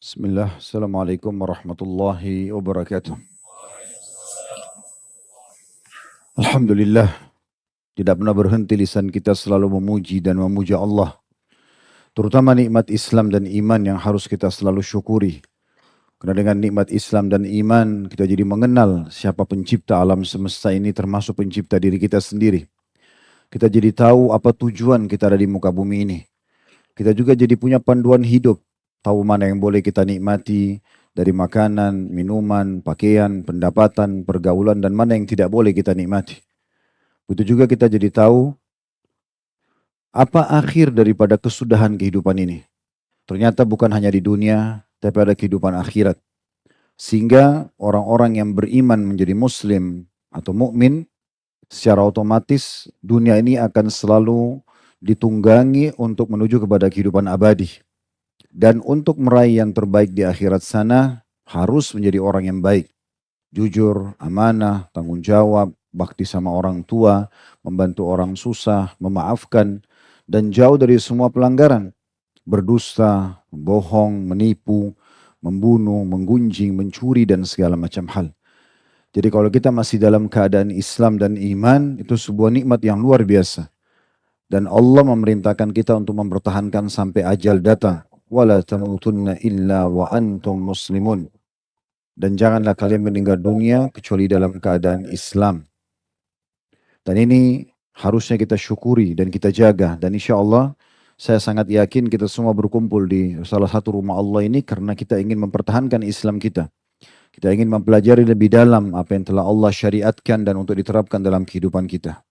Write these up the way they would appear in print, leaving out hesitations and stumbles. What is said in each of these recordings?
Bismillah, Assalamualaikum warahmatullahi wabarakatuh. Alhamdulillah, tidak pernah berhenti lisan kita selalu memuji dan memuja Allah. Terutama nikmat Islam dan iman yang harus kita selalu syukuri. Karena dengan nikmat Islam dan iman, kita jadi mengenal siapa pencipta alam semesta ini termasuk pencipta diri kita sendiri. Kita jadi tahu apa tujuan kita ada di muka bumi ini. Kita juga jadi punya panduan hidup. Tahu mana yang boleh kita nikmati dari makanan, minuman, pakaian, pendapatan, pergaulan, dan mana yang tidak boleh kita nikmati. Begitu juga kita jadi tahu apa akhir daripada kesudahan kehidupan ini. Ternyata bukan hanya di dunia, tapi ada kehidupan akhirat. Sehingga orang-orang yang beriman menjadi muslim atau mukmin secara otomatis dunia ini akan selalu ditunggangi untuk menuju kepada kehidupan abadi. Dan untuk meraih yang terbaik di akhirat sana, harus menjadi orang yang baik. Jujur, amanah, tanggung jawab, bakti sama orang tua, membantu orang susah, memaafkan, dan jauh dari semua pelanggaran. Berdusta, bohong, menipu, membunuh, menggunjing, mencuri, dan segala macam hal. Jadi kalau kita masih dalam keadaan Islam dan iman, itu sebuah nikmat yang luar biasa. Dan Allah memerintahkan kita untuk mempertahankan sampai ajal datang. Wala tamutunna illa wa antum muslimun. Dan janganlah kalian meninggal dunia kecuali dalam keadaan Islam. Dan ini harusnya kita syukuri dan kita jaga. Dan insya Allah saya sangat yakin kita semua berkumpul di salah satu rumah Allah ini karena kita ingin mempertahankan Islam kita. Kita ingin mempelajari lebih dalam apa yang telah Allah syariatkan dan untuk diterapkan dalam kehidupan kita.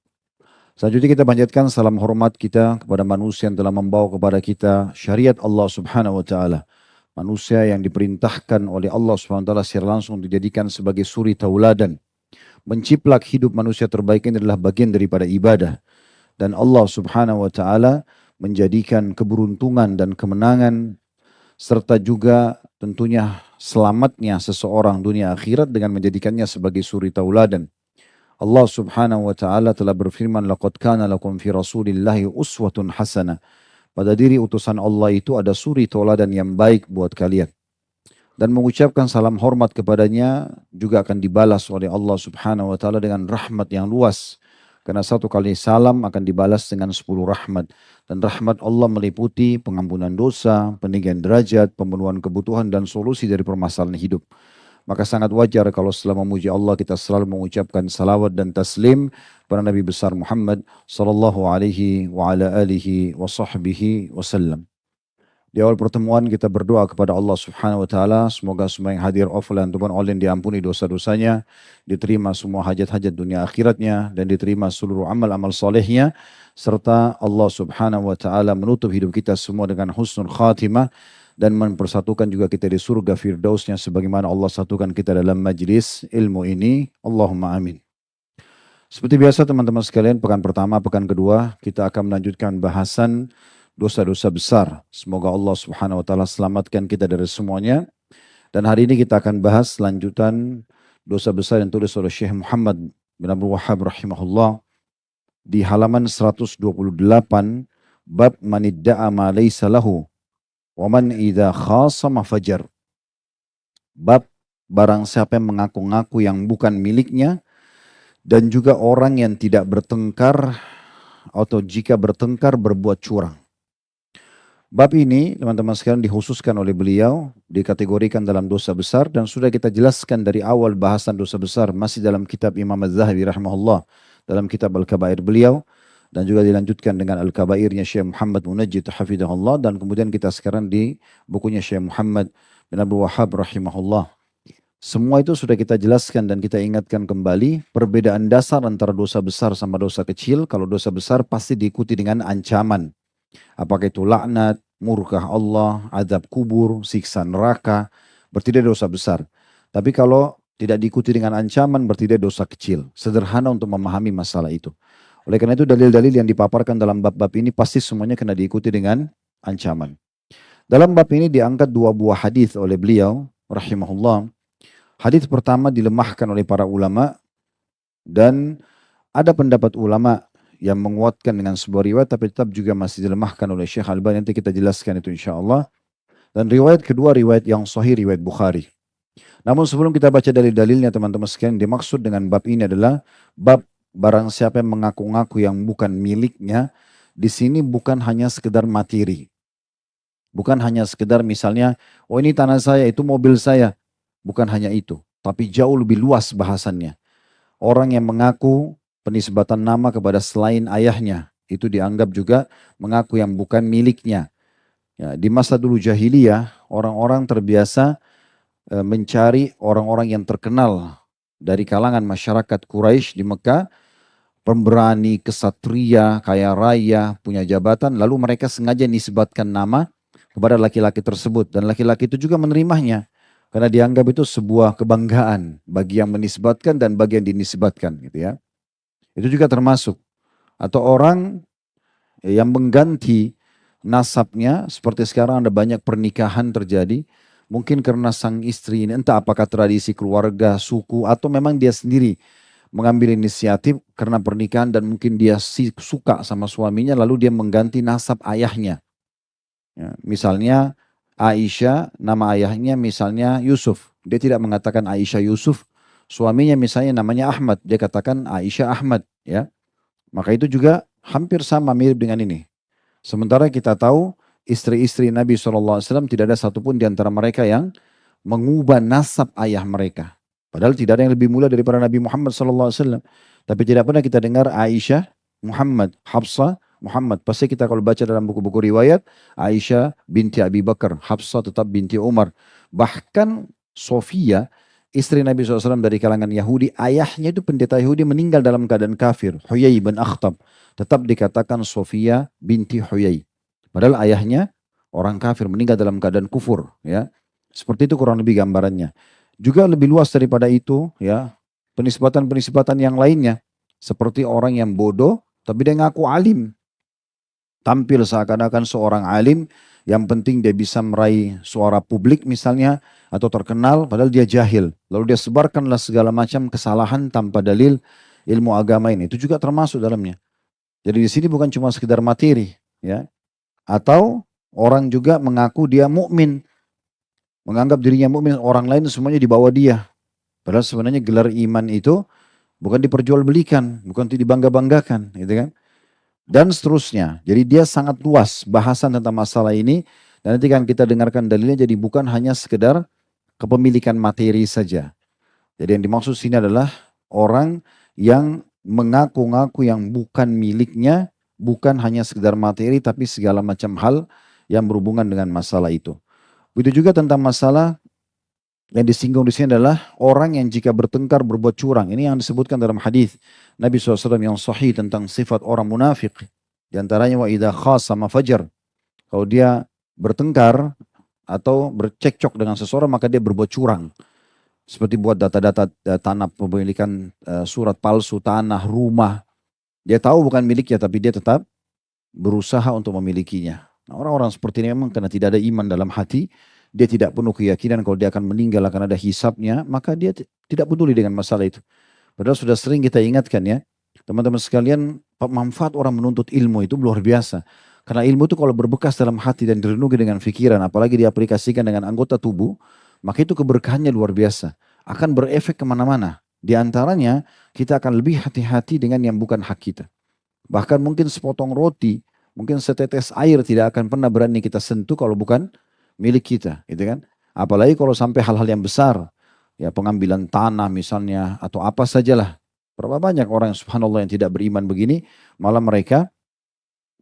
Selanjutnya kita panjatkan salam hormat kita kepada manusia yang telah membawa kepada kita syariat Allah Subhanahu wa taala. Manusia yang diperintahkan oleh Allah Subhanahu wa taala secara langsung dijadikan sebagai suri tauladan. Menciplak hidup manusia terbaik ini adalah bagian daripada ibadah. Dan Allah Subhanahu wa taala menjadikan keberuntungan dan kemenangan serta juga tentunya selamatnya seseorang dunia akhirat dengan menjadikannya sebagai suri tauladan. Allah Subhanahu wa taala telah berfirman, "Laqad kana lakum fi Rasulillahi uswatun hasanah." Pada diri utusan Allah itu ada suri tauladan yang baik buat kalian. Dan mengucapkan salam hormat kepadanya juga akan dibalas oleh Allah Subhanahu wa taala dengan rahmat yang luas. Karena satu kali salam akan dibalas dengan 10 rahmat. Dan rahmat Allah meliputi pengampunan dosa, peninggian derajat, pemenuhan kebutuhan dan solusi dari permasalahan hidup. Maka sangat wajar kalau setelah memuji Allah kita selalu mengucapkan salawat dan taslim pada Nabi besar Muhammad sallallahu alaihi wa ala alihi wa sahbihi wasallam. Di awal pertemuan kita berdoa kepada Allah Subhanahu wa taala semoga semua yang hadir offline ataupun online diampuni dosa-dosanya, diterima semua hajat-hajat dunia akhiratnya dan diterima seluruh amal-amal solehnya serta Allah Subhanahu wa taala menutup hidup kita semua dengan husnul khatimah dan mempersatukan juga kita di surga firdausnya sebagaimana Allah satukan kita dalam majlis ilmu ini. Allahumma amin. Seperti biasa teman-teman sekalian, pekan pertama, pekan kedua kita akan melanjutkan bahasan dosa-dosa besar. Semoga Allah Subhanahu wa taala selamatkan kita dari semuanya. Dan hari ini kita akan bahas lanjutan dosa besar yang tulis oleh Syekh Muhammad bin Abdul Wahhab rahimahullah di halaman 128 bab manidda'a ma laysa lahu wa man idza khasama fajar. Bab barang siapa yang mengaku-ngaku yang bukan miliknya dan juga orang yang tidak bertengkar atau jika bertengkar berbuat curang. Bab ini teman-teman sekalian dikhususkan oleh beliau, dikategorikan dalam dosa besar dan sudah kita jelaskan dari awal bahasan dosa besar masih dalam kitab Imam Az-Zahabi rahimahullah, dalam kitab Al-Kabair beliau dan juga dilanjutkan dengan Al-Kabairnya Syekh Muhammad Munajjid hafidhahullah dan kemudian kita sekarang di bukunya Syekh Muhammad bin Abdul Wahhab rahimahullah. Semua itu sudah kita jelaskan dan kita ingatkan kembali perbedaan dasar antara dosa besar sama dosa kecil. Kalau dosa besar pasti diikuti dengan ancaman. Apakah itu laknat, murkah Allah, azab kubur, siksa neraka, berarti dia dosa besar. Tapi kalau tidak diikuti dengan ancaman, berarti dia dosa kecil. Sederhana untuk memahami masalah itu. Oleh karena itu dalil-dalil yang dipaparkan dalam bab-bab ini pasti semuanya kena diikuti dengan ancaman. Dalam bab ini diangkat dua buah hadis oleh beliau, rahimahullah. Hadis pertama dilemahkan oleh para ulama dan ada pendapat ulama yang menguatkan dengan sebuah riwayat tapi tetap juga masih dilemahkan oleh Syekh Al-Albani. Nanti kita jelaskan itu insya Allah. Dan riwayat kedua riwayat yang sahih riwayat Bukhari. Namun sebelum kita baca dalil-dalilnya teman-teman sekalian, dimaksud dengan bab ini adalah bab barang siapa yang mengaku-ngaku yang bukan miliknya, di sini bukan hanya sekedar materi. Bukan hanya sekedar misalnya, oh ini tanah saya, itu mobil saya. Bukan hanya itu, tapi jauh lebih luas bahasannya. Orang yang mengaku penisbatan nama kepada selain ayahnya, itu dianggap juga mengaku yang bukan miliknya. Ya, di masa dulu jahiliyah, orang-orang terbiasa mencari orang-orang yang terkenal dari kalangan masyarakat Quraisy di Mekah, pemberani, kesatria, kaya raya, punya jabatan, lalu mereka sengaja nisbatkan nama kepada laki-laki tersebut dan laki-laki itu juga menerimanya karena dianggap itu sebuah kebanggaan bagi yang menisbatkan dan bagi yang dinisbatkan gitu ya. Itu juga termasuk atau orang yang mengganti nasabnya seperti sekarang ada banyak pernikahan terjadi mungkin karena sang istri ini entah apakah tradisi keluarga, suku atau memang dia sendiri mengambil inisiatif karena pernikahan dan mungkin dia suka sama suaminya lalu dia mengganti nasab ayahnya. Ya, misalnya Aisyah, nama ayahnya misalnya Yusuf. Dia tidak mengatakan Aisyah Yusuf. Suaminya misalnya namanya Ahmad. Dia katakan Aisyah Ahmad. Ya, maka itu juga hampir sama mirip dengan ini. Sementara kita tahu istri-istri Nabi SAW tidak ada satupun di antara mereka yang mengubah nasab ayah mereka. Padahal tidak ada yang lebih mulia daripada Nabi Muhammad SAW. Tapi tidak pernah kita dengar Aisyah, Muhammad, Hafsah, Muhammad. Pasti kita kalau baca dalam buku-buku riwayat, Aisyah binti Abi Bakar, Hafsah tetap binti Umar. Bahkan Sofia, istri Nabi SAW dari kalangan Yahudi, ayahnya itu pendeta Yahudi meninggal dalam keadaan kafir. Huyai bin Akhtab. Tetap dikatakan Sofia binti Huyai. Padahal ayahnya orang kafir meninggal dalam keadaan kufur. Ya, seperti itu kurang lebih gambarannya. Juga lebih luas daripada itu, ya penisbatan-penisbatan yang lainnya. Seperti orang yang bodoh, tapi dia ngaku alim. Tampil seakan-akan seorang alim, yang penting dia bisa meraih suara publik misalnya, atau terkenal, padahal dia jahil. Lalu dia sebarkanlah segala macam kesalahan tanpa dalil ilmu agama ini. Itu juga termasuk dalamnya. Jadi di sini bukan cuma sekedar materi, ya. Atau orang juga mengaku dia mukmin, menganggap dirinya mukmin, orang lain semuanya di bawah dia. Padahal sebenarnya gelar iman itu bukan diperjualbelikan, bukan dibangga-banggakan, gitu kan? Dan seterusnya. Jadi dia sangat luas bahasan tentang masalah ini. Dan nanti kan kita dengarkan dalilnya, jadi bukan hanya sekedar kepemilikan materi saja. Jadi yang dimaksud sini adalah orang yang mengaku-ngaku yang bukan miliknya, bukan hanya sekedar materi, tapi segala macam hal yang berhubungan dengan masalah itu. Begitu juga tentang masalah yang disinggung di sini adalah orang yang jika bertengkar berbuat curang. Ini yang disebutkan dalam hadis Nabi SAW yang sahih tentang sifat orang munafik. Di antaranya wa idha khasama fajar. Kalau dia bertengkar atau bercekcok dengan seseorang maka dia berbuat curang. Seperti buat data-data tanah pemilikan surat palsu, tanah, rumah. Dia tahu bukan miliknya tapi dia tetap berusaha untuk memilikinya. Nah, orang-orang seperti ini memang karena tidak ada iman dalam hati, dia tidak penuh keyakinan kalau dia akan meninggal akan ada hisabnya, maka dia tidak peduli dengan masalah itu. Padahal sudah sering kita ingatkan ya, teman-teman sekalian, manfaat orang menuntut ilmu itu luar biasa. Karena ilmu itu kalau berbekas dalam hati dan direnungi dengan pikiran, apalagi diaplikasikan dengan anggota tubuh, maka itu keberkahannya luar biasa. Akan berefek kemana-mana. Di antaranya, kita akan lebih hati-hati dengan yang bukan hak kita. Bahkan mungkin sepotong roti, mungkin setetes air tidak akan pernah berani kita sentuh kalau bukan milik kita, gitu kan? Apalagi kalau sampai hal-hal yang besar, ya pengambilan tanah misalnya, atau apa sajalah. Berapa banyak orang subhanallah yang tidak beriman begini, malah mereka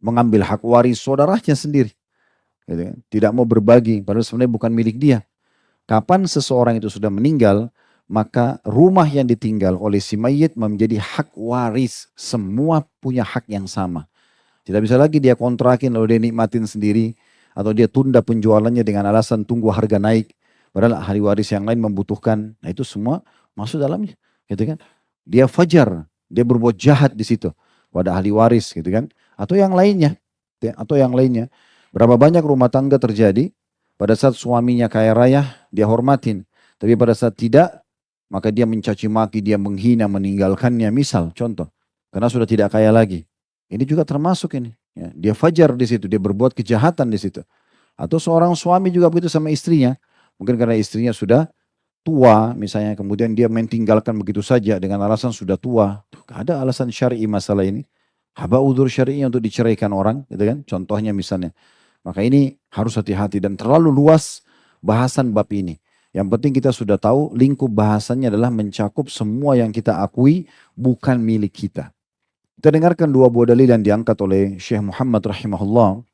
mengambil hak waris saudaranya sendiri. Gitu kan? Tidak mau berbagi, padahal sebenarnya bukan milik dia. Kapan seseorang itu sudah meninggal, maka rumah yang ditinggal oleh si mayit menjadi hak waris. Semua punya hak yang sama. Tidak bisa lagi dia kontrakin lalu dia nikmatin sendiri. Atau dia tunda penjualannya dengan alasan tunggu harga naik. Padahal ahli waris yang lain membutuhkan. Nah itu semua masuk dalamnya. Gitu kan? Dia fajar. Dia berbuat jahat di situ. Pada ahli waris gitu kan. Atau yang lainnya. Atau yang lainnya. Berapa banyak rumah tangga terjadi. Pada saat suaminya kaya raya. Dia hormatin. Tapi pada saat tidak. Maka dia mencaci maki. Dia menghina meninggalkannya. Misal contoh. Karena sudah tidak kaya lagi. Ini juga termasuk ini. Ya, dia fajar di situ, dia berbuat kejahatan di situ. Atau seorang suami juga begitu sama istrinya. Mungkin karena istrinya sudah tua misalnya, kemudian dia meninggalkan begitu saja dengan alasan sudah tua. Gak ada alasan syar'i masalah ini. Haba udzur syar'inya untuk diceraikan orang, gitu kan? Contohnya misalnya. Maka ini harus hati-hati dan terlalu luas bahasan bab ini. Yang penting kita sudah tahu lingkup bahasannya adalah mencakup semua yang kita akui bukan milik kita. Kita dengarkan dua buah dalil yang diangkat oleh Syekh Muhammad rahimahullah.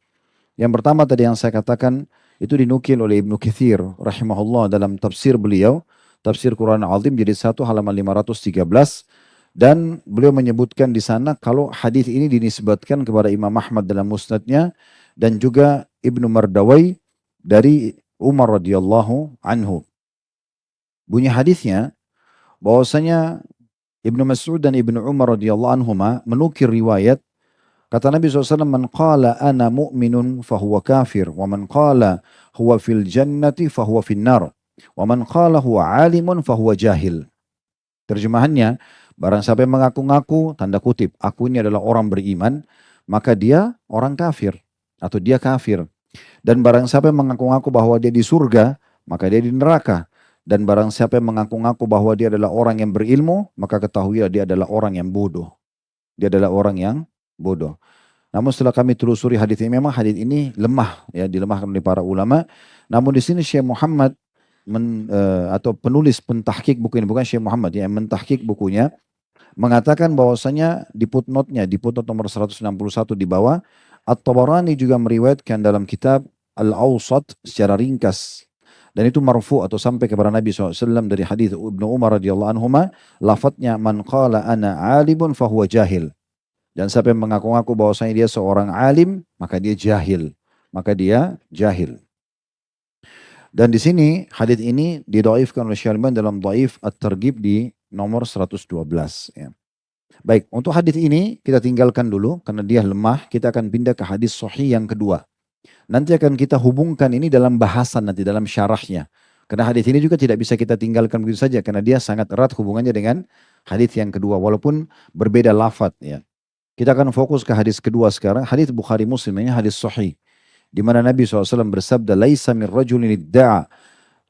Yang pertama tadi yang saya katakan itu dinukil oleh Ibnu Katsir rahimahullah dalam tafsir beliau, tafsir Quran Azim jilid 1 halaman 513, dan beliau menyebutkan di sana kalau hadis ini dinisbatkan kepada Imam Ahmad dalam musnadnya dan juga Ibnu Mardawai dari Umar radhiyallahu anhu. Bunyi hadisnya bahwasanya Ibnu Mas'ud dan Ibnu Umar radhiyallahu anhuma menukir riwayat. Kata Nabi SAW, man qala ana mu'minun fahuwa kafir, wa man qala huwa fil jannati fahuwa fin nar, wa man qala huwa alimun fahuwa jahil. Terjemahannya, barang siapa yang mengaku-ngaku, tanda kutip, aku ini adalah orang beriman, maka dia orang kafir, atau dia kafir. Dan barang siapa yang mengaku-ngaku bahwa dia di surga, maka dia di neraka. Dan barang siapa yang mengaku-ngaku bahwa dia adalah orang yang berilmu, maka ketahuilah dia adalah orang yang bodoh. Dia adalah orang yang bodoh. Namun setelah kami telusuri hadis ini, memang hadis ini lemah, ya, dilemahkan oleh para ulama. Namun di sini Syekh Muhammad atau penulis pentahkik buku ini, bukan Syekh Muhammad ya, yang mentahkik bukunya, mengatakan bahwasanya di footnote-nya, di footnote nomor 161 di bawah, At-Tabarani juga meriwayatkan dalam kitab Al-Awsat secara ringkas. Dan itu marfu atau sampai kepada Nabi SAW dari hadis Ibnu Umar radhiyallahu anhuma, lafadznya man qala ana alimun fahuwa jahil. Dan siapa yang mengaku-ngaku bahwasanya dia seorang alim, maka dia jahil. Maka dia jahil. Dan di sini hadis ini didhaifkan oleh Syekh Al-Albani dalam Dhaif At-Targhib di nomor 112. Ya. Baik, untuk hadis ini kita tinggalkan dulu karena dia lemah. Kita akan pindah ke hadis sahih yang kedua. Nanti akan kita hubungkan ini dalam bahasan nanti dalam syarahnya. Karena hadis ini juga tidak bisa kita tinggalkan begitu saja karena dia sangat erat hubungannya dengan hadis yang kedua walaupun berbeda lafadz ya. Kita akan fokus ke hadis kedua sekarang. Hadis Bukhari Muslim ini hadis sahih. Di mana Nabi SAW bersabda, "Laisa min rajulin idda'a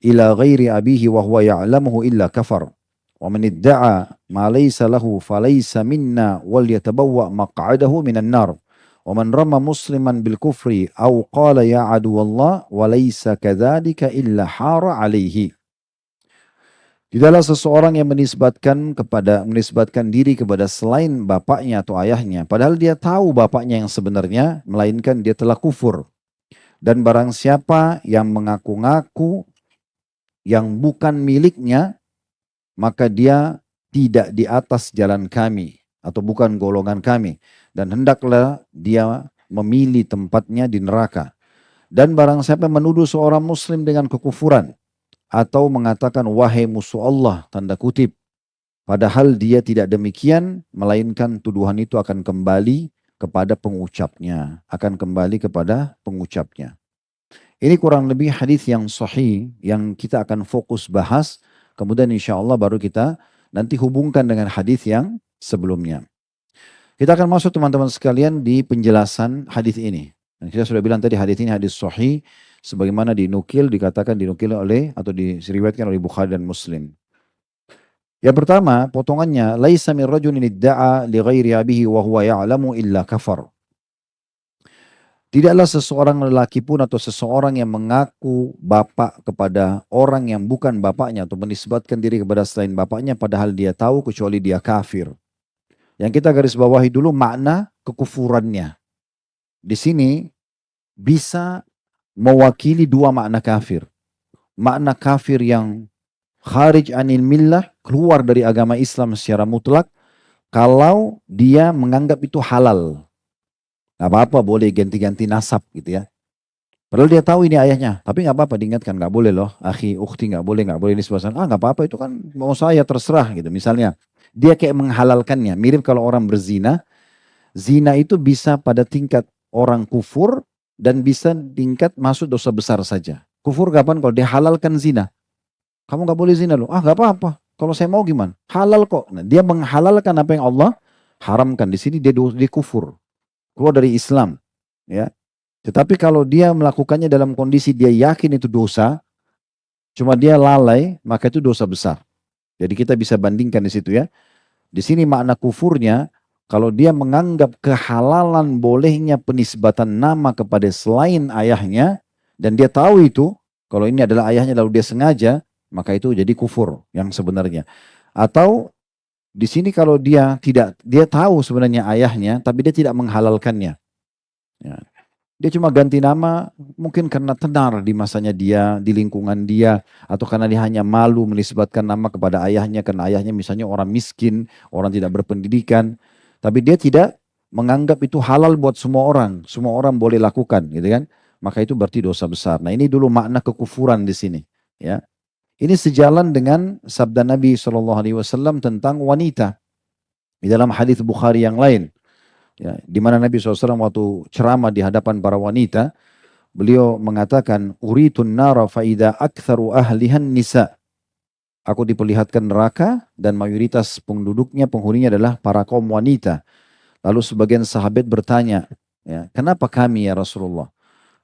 ila ghairi abihi wa huwa ya'lamuhu illa kafar. Wa man idda'a ma laysa lahu falaysa minna wal yatabawwa maq'adahu minan nar. Wa man rama musliman bil kufri aw qala ya aduwallah wa laysa kadzalika illa hara alaihi." Tidaklah seseorang yang menisbatkan diri kepada selain bapaknya atau ayahnya, padahal dia tahu bapaknya yang sebenarnya, melainkan dia telah kufur. Dan barang siapa yang mengaku-ngaku yang bukan miliknya, maka dia tidak di atas jalan kami atau bukan golongan kami, dan hendaklah dia memilih tempatnya di neraka. Dan barang siapa yang menuduh seorang muslim dengan kekufuran, atau mengatakan wahai musuh Allah, tanda kutip, padahal dia tidak demikian, melainkan tuduhan itu akan kembali kepada pengucapnya. Ini kurang lebih hadis yang sahih yang kita akan fokus bahas. Kemudian insya Allah baru kita nanti hubungkan dengan hadis yang sebelumnya. Kita akan masuk teman-teman sekalian di penjelasan hadis ini. Dan kita sudah bilang tadi hadis ini hadis sahih. Sebagaimana dikatakan dinukil oleh atau diriwayatkan oleh Bukhari dan Muslim. Yang pertama, potongannya, laisa min rajulin idda'a li ghairi abihi wa huwa ya'lamu illa kafar. Tidaklah seseorang lelaki pun atau seseorang yang mengaku bapak kepada orang yang bukan bapaknya atau menisbatkan diri kepada selain bapaknya padahal dia tahu kecuali dia kafir. Yang kita garis bawahi dulu makna kekufurannya. Di sini bisa mewakili dua makna kafir. Makna kafir yang kharij anil millah, keluar dari agama Islam secara mutlak, kalau dia menganggap itu halal. Gak apa-apa, boleh ganti-ganti nasab gitu ya. Padahal dia tahu ini ayahnya, tapi gak apa-apa diingatkan, gak boleh loh, akhi, ukhti gak boleh ini sebasan. Gak apa-apa itu kan mau saya terserah gitu. Misalnya, dia kayak menghalalkannya. Mirip kalau orang berzina, zina itu bisa pada tingkat orang kufur, dan bisa tingkat masuk dosa besar saja. Kufur kapan? Kalau dia halalkan zina. Kamu gak boleh zina loh. Gak apa-apa. Kalau saya mau gimana? Halal kok. Nah, dia menghalalkan apa yang Allah haramkan. Di sini dia kufur. Keluar dari Islam. Ya. Tetapi kalau dia melakukannya dalam kondisi dia yakin itu dosa, cuma dia lalai, maka itu dosa besar. Jadi kita bisa bandingkan di situ ya. Di sini makna kufurnya, kalau dia menganggap kehalalan bolehnya penisbatan nama kepada selain ayahnya, dan dia tahu itu, kalau ini adalah ayahnya lalu dia sengaja, maka itu jadi kufur yang sebenarnya. Atau di sini kalau dia tahu sebenarnya ayahnya, tapi dia tidak menghalalkannya. Ya. Dia cuma ganti nama mungkin karena tenar di masanya dia, di lingkungan dia, atau karena dia hanya malu menisbatkan nama kepada ayahnya, karena ayahnya misalnya orang miskin, orang tidak berpendidikan. Tapi dia tidak menganggap itu halal buat semua orang boleh lakukan gitu kan. Maka itu berarti dosa besar. Nah ini dulu makna kekufuran di sini. Ya, ini sejalan dengan sabda Nabi SAW tentang wanita. Di dalam hadis Bukhari yang lain. Ya, di mana Nabi SAW waktu ceramah di hadapan para wanita, beliau mengatakan, Uritun nara faida aktharu ahlihan nisa. Aku diperlihatkan neraka dan mayoritas penduduknya, penghuninya adalah para kaum wanita. Lalu sebagian sahabat bertanya, ya, kenapa kami ya Rasulullah?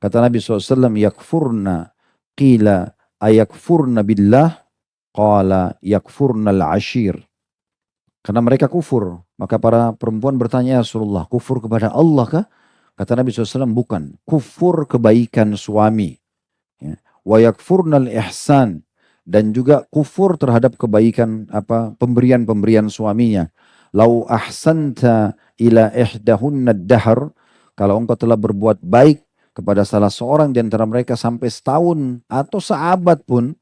Kata Nabi SAW, yakfurna, qila ayakfurna billah, qala yakfurna al-ashir. Karena mereka kufur. Maka para perempuan bertanya, ya Rasulullah, kufur kepada Allah kah? Kata Nabi SAW, bukan. Kufur kebaikan suami. Ya. Wa yakfurnal ihsan. Dan juga kufur terhadap kebaikan pemberian-pemberian suaminya. Lau ahsanta ila ihdahunna dahar. Kalau engkau telah berbuat baik kepada salah seorang di antara mereka sampai setahun atau seabad pun,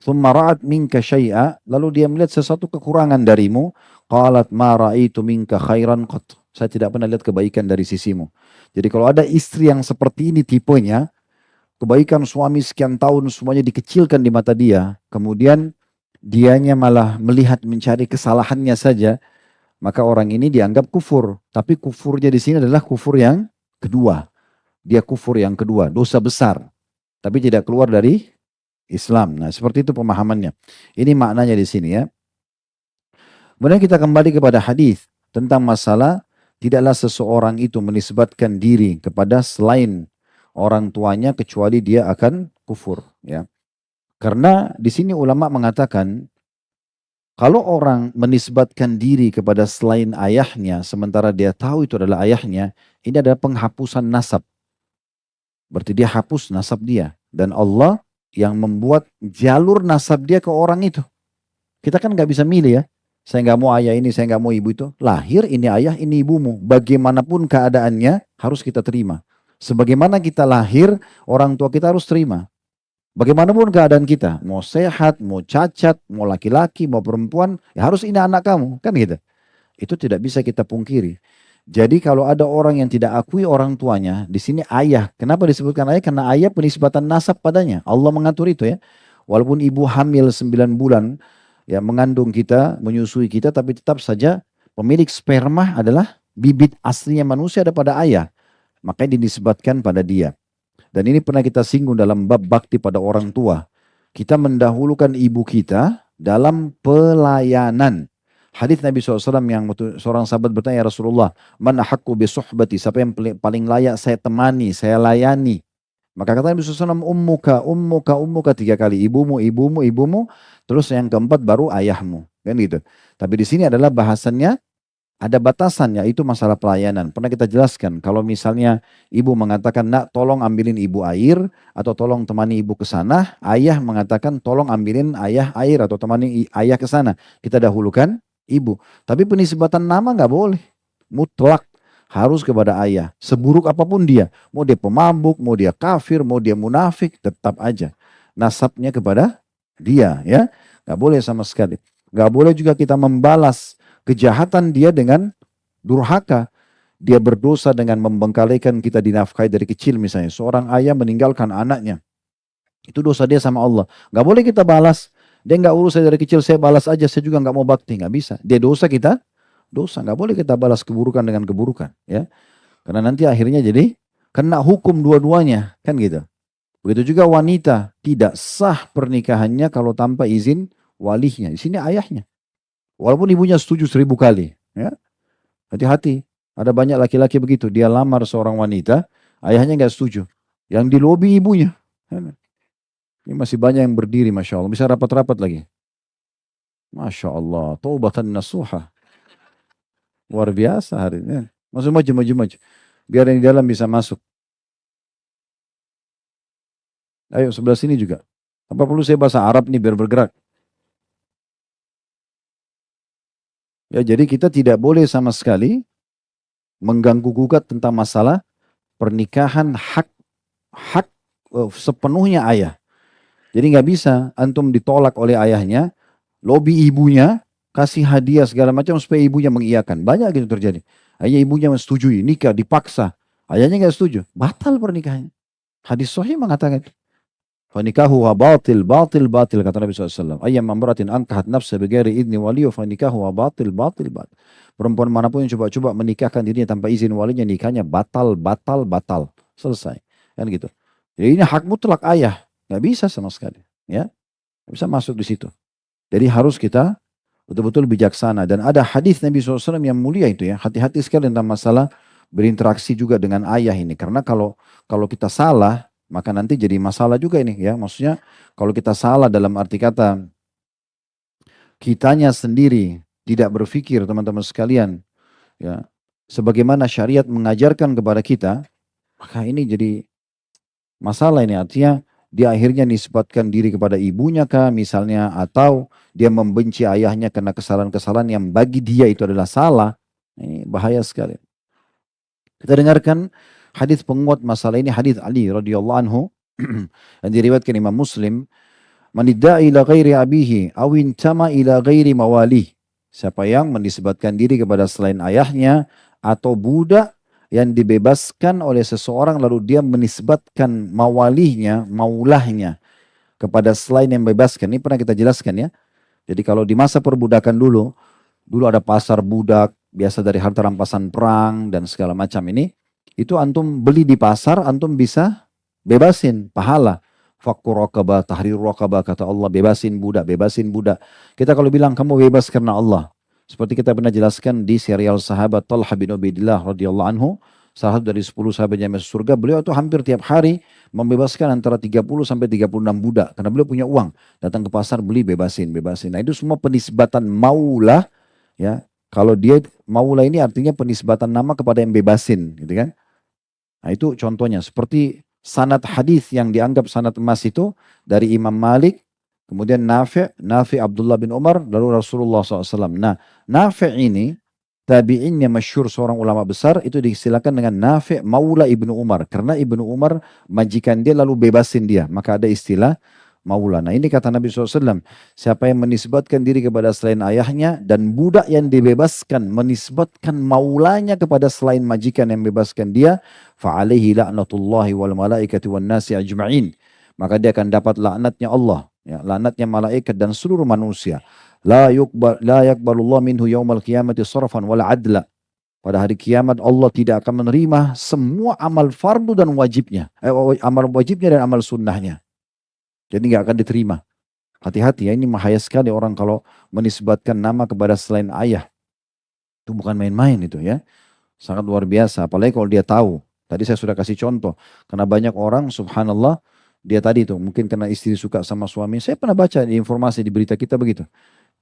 thumma ra'at minka syai'a, lalu dia melihat sesuatu kekurangan darimu, qalat ma ra'aitu minka khairan qat. Saya tidak pernah lihat kebaikan dari sisimu. Jadi kalau ada istri yang seperti ini tipenya, kebaikan suami sekian tahun semuanya dikecilkan di mata dia, kemudian dianya malah melihat mencari kesalahannya saja, maka orang ini dianggap kufur. Tapi kufurnya di sini adalah kufur yang kedua. Dia kufur yang kedua, dosa besar. Tapi tidak keluar dari Islam. Nah, seperti itu pemahamannya. Ini maknanya di sini ya. Kemudian kita kembali kepada hadis tentang masalah tidaklah seseorang itu menisbatkan diri kepada selain orang tuanya kecuali dia akan kufur ya. Karena di sini ulama mengatakan kalau orang menisbatkan diri kepada selain ayahnya sementara dia tahu itu adalah ayahnya, ini adalah penghapusan nasab. Berarti dia hapus nasab dia dan Allah yang membuat jalur nasab dia ke orang itu. Kita kan nggak bisa milih ya. Saya nggak mau ayah ini, saya nggak mau ibu itu. Lahir ini ayah, ini ibumu. Bagaimanapun keadaannya harus kita terima. Sebagaimana kita lahir, orang tua kita harus terima. Bagaimanapun keadaan kita, mau sehat, mau cacat, mau laki-laki, mau perempuan, ya harus ini anak kamu, kan gitu. Itu tidak bisa kita pungkiri. Jadi kalau ada orang yang tidak akui orang tuanya, di sini ayah. Kenapa disebutkan ayah? Karena ayah penisbatan nasab padanya. Allah mengatur itu ya. Walaupun ibu hamil 9 bulan, ya mengandung kita, menyusui kita, tapi tetap saja pemilik sperma adalah bibit aslinya manusia ada pada ayah. Makanya dinisbatkan pada dia. Dan ini pernah kita singgung dalam bab bakti pada orang tua. Kita mendahulukan ibu kita dalam pelayanan. Hadis Nabi SAW yang seorang sahabat bertanya, ya Rasulullah, man ahakku bisuhbati, siapa yang paling layak saya temani, saya layani. Maka kata Nabi SAW, ummuka 3 kali, ibumu, terus yang keempat baru ayahmu. Kan gitu. Tapi di sini adalah bahasannya ada batasan, yaitu masalah pelayanan. Pernah kita jelaskan, kalau misalnya ibu mengatakan, nak tolong ambilin ibu air, atau tolong temani ibu ke sana, ayah mengatakan tolong ambilin ayah air, atau temani ayah ke sana. Kita dahulukan ibu. Tapi penisbatan nama nggak boleh. Mutlak harus kepada ayah. Seburuk apapun dia. Mau dia pemabuk, mau dia kafir, mau dia munafik, tetap aja. Nasabnya kepada dia ya. Nggak boleh sama sekali. Nggak boleh juga kita membalas kejahatan dia dengan durhaka. Dia berdosa dengan membengkalikan kita dinafkahi dari kecil misalnya. Seorang ayah meninggalkan anaknya. Itu dosa dia sama Allah. Nggak boleh kita balas. Dia nggak urus saya dari kecil, saya balas aja. Saya juga nggak mau bakti. Nggak bisa. Dia dosa, kita dosa. Nggak boleh kita balas keburukan dengan keburukan. Ya. Karena nanti akhirnya jadi kena hukum dua-duanya. Kan gitu. Begitu juga wanita. Tidak sah pernikahannya kalau tanpa izin walinya. Di sini ayahnya. Walaupun ibunya setuju 1000 kali. Ya. Hati-hati. Ada banyak laki-laki begitu. Dia lamar seorang wanita. Ayahnya nggak setuju. Yang dilobi ibunya. Ini masih banyak yang berdiri, Masya Allah. Bisa rapat-rapat lagi. Masya Allah. Taubatan nasuha. Luar biasa hari ini. Masuk maju, maju, maju. Biar yang di dalam bisa masuk. Ayo sebelah sini juga. Apa perlu saya bahasa Arab nih biar bergerak? Ya, jadi kita tidak boleh sama sekali mengganggu gugat tentang masalah pernikahan hak sepenuhnya ayah. Jadi nggak bisa antum ditolak oleh ayahnya, lobi ibunya, kasih hadiah segala macam supaya ibunya mengiyakan. Banyak gitu terjadi. Hanya ibunya menyetujui, nikah dipaksa. Ayahnya nggak setuju, batal pernikahannya. Hadis sahih mengatakan itu. Fanikahu wa batil, batil, batil, kata Nabi SAW. Ayyam amratin angkahat nafsa bighairi idni waliyu fanikahu wa batil, batil, batil. Perempuan manapun yang coba-coba menikahkan dirinya tanpa izin walinya, nikahnya batal, batal, batal. Selesai. Kan gitu. Jadi ini hak mutlak ayah. Nggak bisa sama sekali. Ya, nggak bisa masuk di situ. Jadi harus kita betul-betul bijaksana. Dan ada hadis Nabi SAW yang mulia itu ya. Hati-hati sekali tentang masalah berinteraksi juga dengan ayah ini. Karena kalau kita salah, maka nanti jadi masalah juga ini ya. Maksudnya kalau kita salah dalam arti kata kitanya sendiri tidak berpikir teman-teman sekalian ya. Sebagaimana syariat mengajarkan kepada kita, maka ini jadi masalah ini. Artinya dia akhirnya nisbatkan diri kepada ibunya kah misalnya, atau dia membenci ayahnya karena kesalahan-kesalahan yang bagi dia itu adalah salah. Ini bahaya sekali. Kita dengarkan hadis penguat masalah ini, hadis Ali radhiyallahu anhu yang diriwayatkan Imam Muslim, "Man idda'a ila ghairi abihi aw intama ila ghairi mawalih." Siapa yang menisbatkan diri kepada selain ayahnya atau budak yang dibebaskan oleh seseorang lalu dia menisbatkan mawalihnya, maulahnya kepada selain yang bebaskan. Ini pernah kita jelaskan ya. Jadi kalau di masa perbudakan dulu ada pasar budak, biasa dari harta rampasan perang dan segala macam ini. Itu antum beli di pasar, antum bisa bebasin pahala. Fakku rokabah, tahrir rokabah, kata Allah, bebasin budak, bebasin budak. Kita kalau bilang kamu bebas karena Allah. Seperti kita pernah jelaskan di serial sahabat Talha bin Ubaidillah radhiyallahu anhu, salah satu dari 10 sahabat yang masuk surga, beliau itu hampir tiap hari membebaskan antara 30 sampai 36 budak. Karena beliau punya uang, datang ke pasar beli, bebasin, bebasin. Nah itu semua penisbatan maulah ya. Kalau dia maula ini artinya penisbatan nama kepada yang bebasin, gitu kan? Nah itu contohnya. Seperti sanad hadis yang dianggap sanad emas itu dari Imam Malik, kemudian Nafi Abdullah bin Umar, lalu Rasulullah SAW. Nah Nafi ini tabi'innya masyhur, seorang ulama besar, itu disilakan dengan Nafi Maula Ibnu Umar. Karena Ibnu Umar majikan dia lalu bebasin dia. Maka ada istilah Maula. Nah ini kata Nabi SAW, siapa yang menisbatkan diri kepada selain ayahnya dan budak yang dibebaskan menisbatkan maulanya kepada selain majikan yang bebaskan dia, fa'alaihi la'natullahi wal malaikati wan nasi ajma'in. Maka dia akan dapat laknatnya Allah, ya, laknatnya malaikat dan seluruh manusia. La yakbalullah minhu yaumal qiyamati sarfan wal adla. Pada hari kiamat Allah tidak akan menerima semua amal fardu dan wajibnya, amal wajibnya dan amal sunnahnya. Jadi nggak akan diterima. Hati-hati ya, ini bahaya sekali orang kalau menisbatkan nama kepada selain ayah. Itu bukan main-main itu ya. Sangat luar biasa. Apalagi kalau dia tahu. Tadi saya sudah kasih contoh. Karena banyak orang subhanallah, dia tadi itu mungkin karena istri suka sama suami. Saya pernah baca di informasi di berita kita begitu.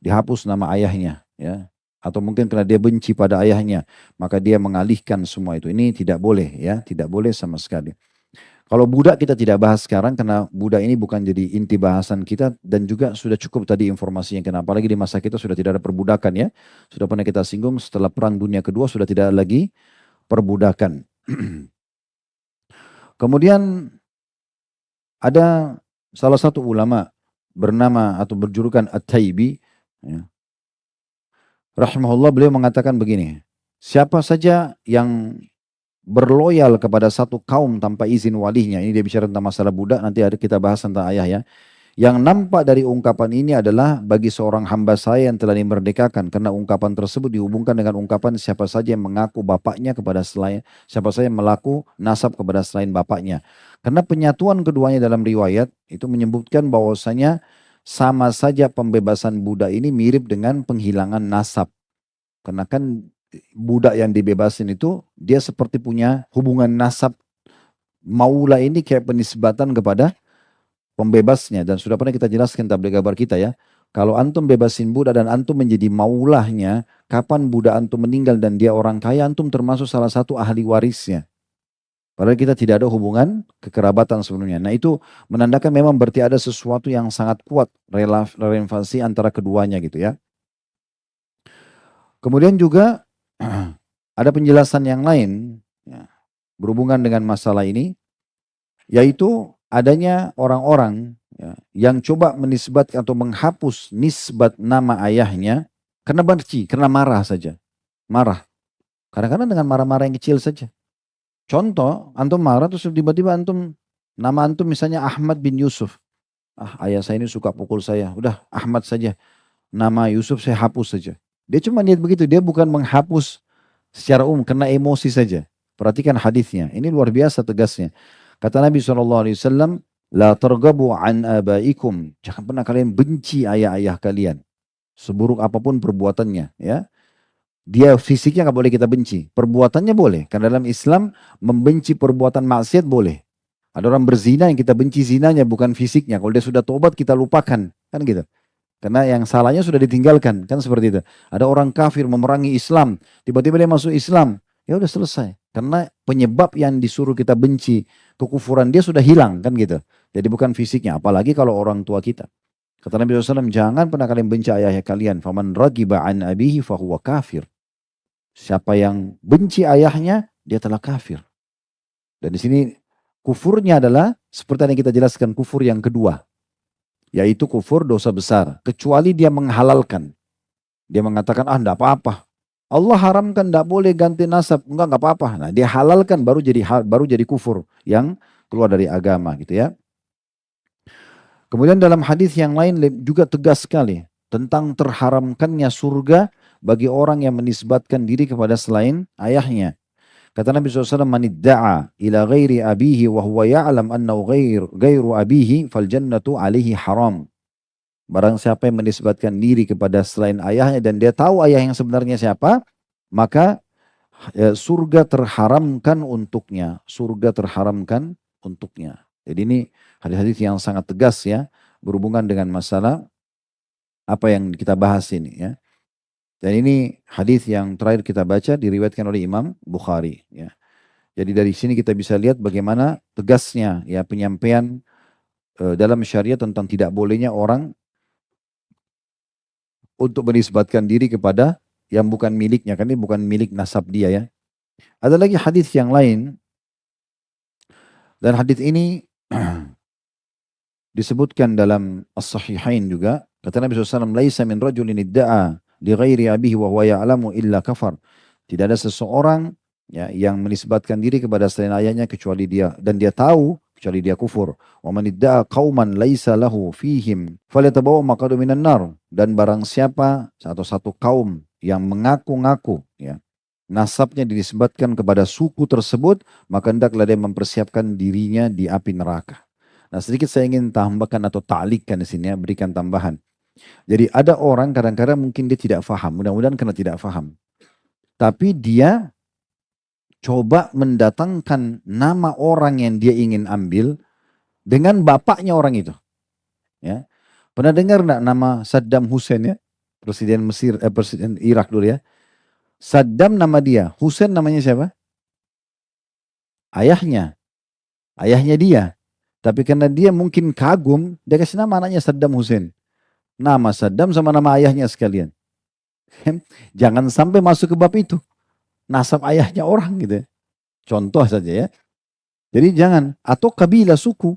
Dihapus nama ayahnya ya. Atau mungkin karena dia benci pada ayahnya. Maka dia mengalihkan semua itu. Ini tidak boleh ya. Tidak boleh sama sekali. Kalau budak kita tidak bahas sekarang karena budak ini bukan jadi inti bahasan kita dan juga sudah cukup tadi informasinya. Kenapa lagi di masa kita sudah tidak ada perbudakan ya. Sudah pernah kita singgung setelah Perang Dunia Kedua sudah tidak ada lagi perbudakan. Kemudian ada salah satu ulama bernama atau berjulukan At-Taibi. Ya. Rahimahullah, beliau mengatakan begini. Siapa saja yang berloyal kepada satu kaum tanpa izin walinya. Ini dia bicara tentang masalah budak, nanti ada kita bahas tentang ayah ya. Yang nampak dari ungkapan ini adalah bagi seorang hamba saya yang telah dimerdekakan. Karena ungkapan tersebut dihubungkan dengan ungkapan siapa saja yang mengaku bapaknya kepada selain, siapa saja yang melaku nasab kepada selain bapaknya. Karena penyatuan keduanya dalam riwayat itu menyebutkan bahwasanya sama saja pembebasan budak ini mirip dengan penghilangan nasab. Karena kan budak yang dibebasin itu dia seperti punya hubungan nasab Maula ini kayak penisbatan kepada pembebasnya, dan sudah pernah kita jelaskan tabligh kabar kita ya. Kalau antum bebasin budak dan antum menjadi maulahnya, kapan budak antum meninggal dan dia orang kaya, antum termasuk salah satu ahli warisnya. Padahal kita tidak ada hubungan kekerabatan sebelumnya. Nah itu menandakan memang berarti ada sesuatu yang sangat kuat relevansi antara keduanya gitu ya. Kemudian juga ada penjelasan yang lain ya, berhubungan dengan masalah ini, yaitu adanya orang-orang ya, yang coba menisbat atau menghapus nisbat nama ayahnya karena benci, karena marah saja. Marah. Kadang-kadang dengan marah-marah yang kecil saja. Contoh, antum marah terus tiba-tiba nama antum misalnya Ahmad bin Yusuf. Ah, ayah saya ini suka pukul saya. Udah Ahmad saja. Nama Yusuf saya hapus saja. Dia cuma niat begitu, dia bukan menghapus secara umum karena emosi saja. Perhatikan hadisnya. Ini luar biasa tegasnya. Kata Nabi SAW, la targabu an abaikum. Jangan pernah kalian benci ayah-ayah kalian. Seburuk apapun perbuatannya. Ya. Dia fisiknya nggak boleh kita benci. Perbuatannya boleh. Karena dalam Islam membenci perbuatan maksiat boleh. Ada orang berzina yang kita benci zinanya bukan fisiknya. Kalau dia sudah tobat kita lupakan. Kan gitu. Karena yang salahnya sudah ditinggalkan. Kan seperti itu. Ada orang kafir memerangi Islam. Tiba-tiba dia masuk Islam. Ya udah selesai. Karena penyebab yang disuruh kita benci, kekufuran dia sudah hilang. Kan gitu. Jadi bukan fisiknya. Apalagi kalau orang tua kita. Kata Nabi SAW, jangan pernah kalian benci ayah kalian. Faman ragiba an abihi fahuwa kafir. Siapa yang benci ayahnya, dia telah kafir. Dan di sini kufurnya adalah seperti yang kita jelaskan, kufur yang kedua. Yaitu kufur dosa besar. Kecuali dia menghalalkan. Dia mengatakan, ah enggak apa-apa. Allah haramkan enggak boleh ganti nasab. Enggak apa-apa. Nah dia halalkan baru jadi kufur. Yang keluar dari agama gitu ya. Kemudian dalam hadis yang lain juga tegas sekali tentang terharamkannya surga bagi orang yang menisbatkan diri kepada selain ayahnya. Kata Nabi SAW, man idda'a ila ghairi abihi wa huwa ya'lam annahu ghairu abihi fal jannatu alaihi haram. Barang siapa yang menisbatkan diri kepada selain ayahnya dan dia tahu ayah yang sebenarnya siapa, maka surga terharamkan untuknya. Surga terharamkan untuknya. Jadi ini hadis-hadis yang sangat tegas ya, berhubungan dengan masalah apa yang kita bahas ini ya. Dan ini hadis yang terakhir kita baca diriwayatkan oleh Imam Bukhari ya. Jadi dari sini kita bisa lihat bagaimana tegasnya ya penyampaian dalam syariat tentang tidak bolehnya orang untuk menisbatkan diri kepada yang bukan miliknya, kan ini bukan milik nasab dia ya. Ada lagi hadis yang lain, dan hadis ini disebutkan dalam As-Sahihain juga. Kata Nabi SAW, laisa min rajulin idda'a li ghairi abihi wa huwa ya'lamu illa kafar. Tidak ada seseorang ya, yang menisbatkan diri kepada selain ayahnya kecuali dia, dan dia tahu kecuali dia kufur. Wa man idda'a qauman laisa lahu fihim falyatabawa maq'adahu minan nar. Dan barang siapa atau satu kaum yang mengaku-ngaku ya, nasabnya dinisbatkan kepada suku tersebut, maka hendaklah dia mempersiapkan dirinya di api neraka. Nah sedikit saya ingin tambahkan atau ta'likkan di sini ya, berikan tambahan. Jadi ada orang kadang-kadang mungkin dia tidak faham, mudah-mudahan karena tidak faham. Tapi dia coba mendatangkan nama orang yang dia ingin ambil dengan bapaknya orang itu. Ya. Pernah dengar enggak nama Saddam Hussein ya? Presiden Mesir, Presiden Irak dulu ya. Saddam nama dia, Hussein namanya siapa? Ayahnya. Ayahnya dia. Tapi karena dia mungkin kagum, dia kasih nama anaknya Saddam Hussein. Nama Saddam sama nama ayahnya sekalian. Jangan sampai masuk ke bab itu. Nasab ayahnya orang gitu ya. Contoh saja ya. Jadi jangan. Atau kabilah suku.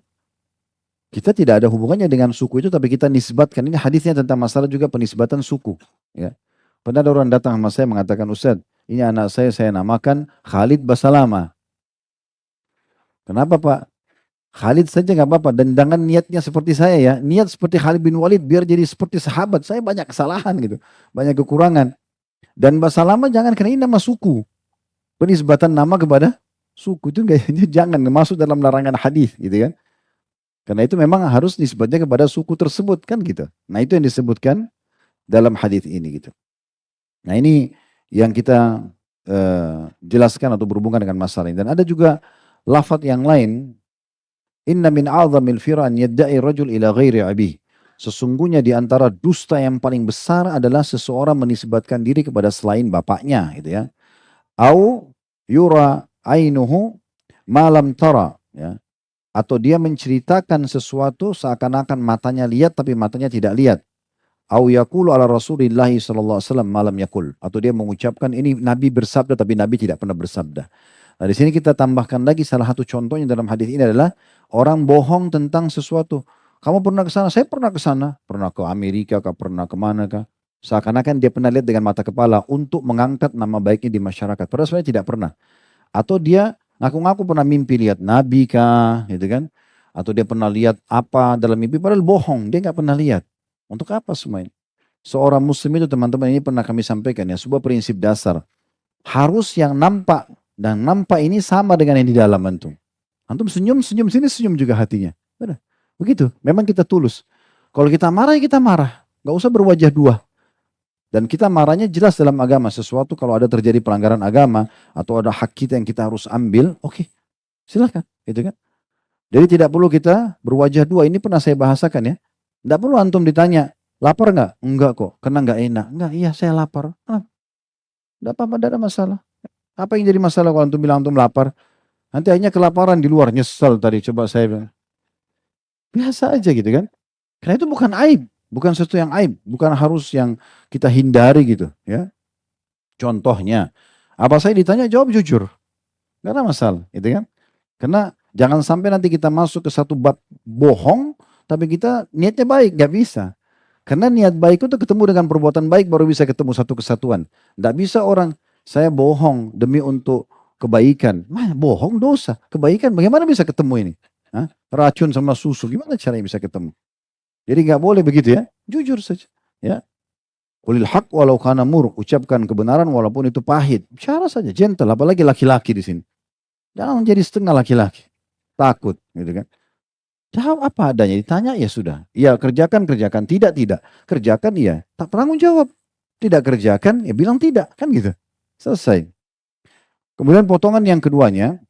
Kita tidak ada hubungannya dengan suku itu, tapi kita nisbatkan. Ini hadisnya tentang masalah juga penisbatan suku. Ya. Pernah ada orang datang sama saya mengatakan, Ustaz, ini anak saya namakan Khalid Basalama. Kenapa Pak? Khalid saja nggak apa-apa, dan jangan niatnya seperti saya ya, niat seperti Khalid bin Walid biar jadi seperti sahabat. Saya banyak kesalahan gitu, banyak kekurangan. Dan Basalama jangan, karena ini nama suku, penisbatan nama kepada suku itu jangan masuk dalam larangan hadis gitu kan. Karena itu memang harus nisbatnya kepada suku tersebut kan gitu. Nah itu yang disebutkan dalam hadis ini gitu. Nah ini yang kita jelaskan atau berhubungan dengan masalah ini. Dan ada juga lafaz yang lain, inna min a'zamil fira an yadda'i rajul ila ghairi abih. Sesungguhnya di antara dusta yang paling besar adalah seseorang menisbatkan diri kepada selain bapaknya, gitu ya. Au yura ainuhu malam tara, ya. Atau dia menceritakan sesuatu seakan-akan matanya lihat tapi matanya tidak lihat. Au yaqulu ala Rasulillahi sallallahu alaihi wasallam malam yakul. Atau dia mengucapkan ini Nabi bersabda tapi Nabi tidak pernah bersabda. Nah, di sini kita tambahkan lagi salah satu contohnya dalam hadis ini adalah orang bohong tentang sesuatu. Kamu pernah ke sana? Saya pernah ke sana. Pernah ke Amerika kah? Pernah kemana kah? Seakan-akan dia pernah lihat dengan mata kepala untuk mengangkat nama baiknya di masyarakat. Padahal sebenarnya tidak pernah. Atau dia ngaku-ngaku pernah mimpi lihat Nabi kah, gitu kan? Atau dia pernah lihat apa dalam mimpi, padahal bohong, dia nggak pernah lihat. Untuk apa semua ini? Seorang muslim itu teman-teman ini pernah kami sampaikan ya, sebuah prinsip dasar. Harus yang nampak, dan nampak ini sama dengan yang di dalam antum. Antum senyum, senyum sini, senyum juga hatinya. Udah. Begitu, memang kita tulus. Kalau kita marah, ya kita marah. Gak usah berwajah dua. Dan kita marahnya jelas dalam agama. Sesuatu kalau ada terjadi pelanggaran agama, atau ada hak kita yang kita harus ambil, oke, silakan. Gitu kan? Jadi tidak perlu kita berwajah dua. Ini pernah saya bahasakan ya. Tidak perlu antum ditanya, lapar nggak? Enggak kok, karena nggak enak. Enggak, iya saya lapar. Tidak apa-apa, tidak ada masalah. Apa yang jadi masalah kalau antum bilang antum lapar? Nanti akhirnya kelaparan di luar, nyesel tadi. Coba saya bilang. Biasa aja gitu kan. Karena itu bukan aib. Bukan sesuatu yang aib. Bukan harus yang kita hindari gitu. Ya. Contohnya, apa saya ditanya jawab jujur. Nggak ada masalah. Gitu kan. Karena jangan sampai nanti kita masuk ke satu bab bohong, tapi kita niatnya baik. Nggak bisa. Karena niat baik itu ketemu dengan perbuatan baik baru bisa ketemu satu kesatuan. Nggak bisa orang, saya bohong demi untuk kebaikan. Bohong dosa. Kebaikan bagaimana bisa ketemu ini? Hah? Racun sama susu, gimana caranya bisa ketemu? Jadi nggak boleh begitu ya. Jujur saja. Ya. Qulil haq walau kana mur. Ucapkan kebenaran walaupun itu pahit. Bicara saja, gentle. Apalagi laki-laki di sini. Jangan menjadi setengah laki-laki. Takut gitu kan. Jawab apa adanya, ditanya ya sudah. Iya kerjakan, kerjakan. Tidak, tidak. Kerjakan iya. Tak tanggung jawab. Tidak kerjakan, ya bilang tidak. Kan gitu. Selesai. Kemudian potongan yang keduanya,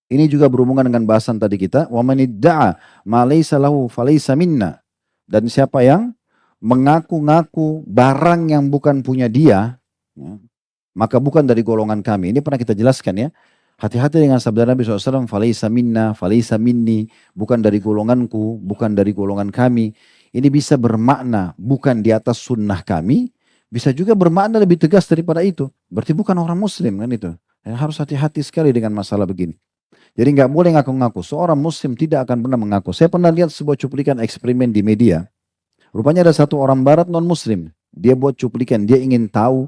ini juga berhubungan dengan bahasan tadi kita. Wa man idda'a ma laysa lahu falaysa minna. Dan siapa yang mengaku-ngaku barang yang bukan punya dia, ya, maka bukan dari golongan kami. Ini pernah kita jelaskan ya. Hati-hati dengan sabda Nabi SAW, falaysa minna, falaysa minni, bukan dari golonganku, bukan dari golongan kami. Ini bisa bermakna bukan di atas sunnah kami, bisa juga bermakna lebih tegas daripada itu. Berarti bukan orang muslim kan itu. Ya, harus hati-hati sekali dengan masalah begini. Jadi nggak boleh ngaku-ngaku. Seorang muslim tidak akan pernah mengaku. Saya pernah lihat sebuah cuplikan eksperimen di media. Rupanya ada satu orang barat non muslim. Dia buat cuplikan, dia ingin tahu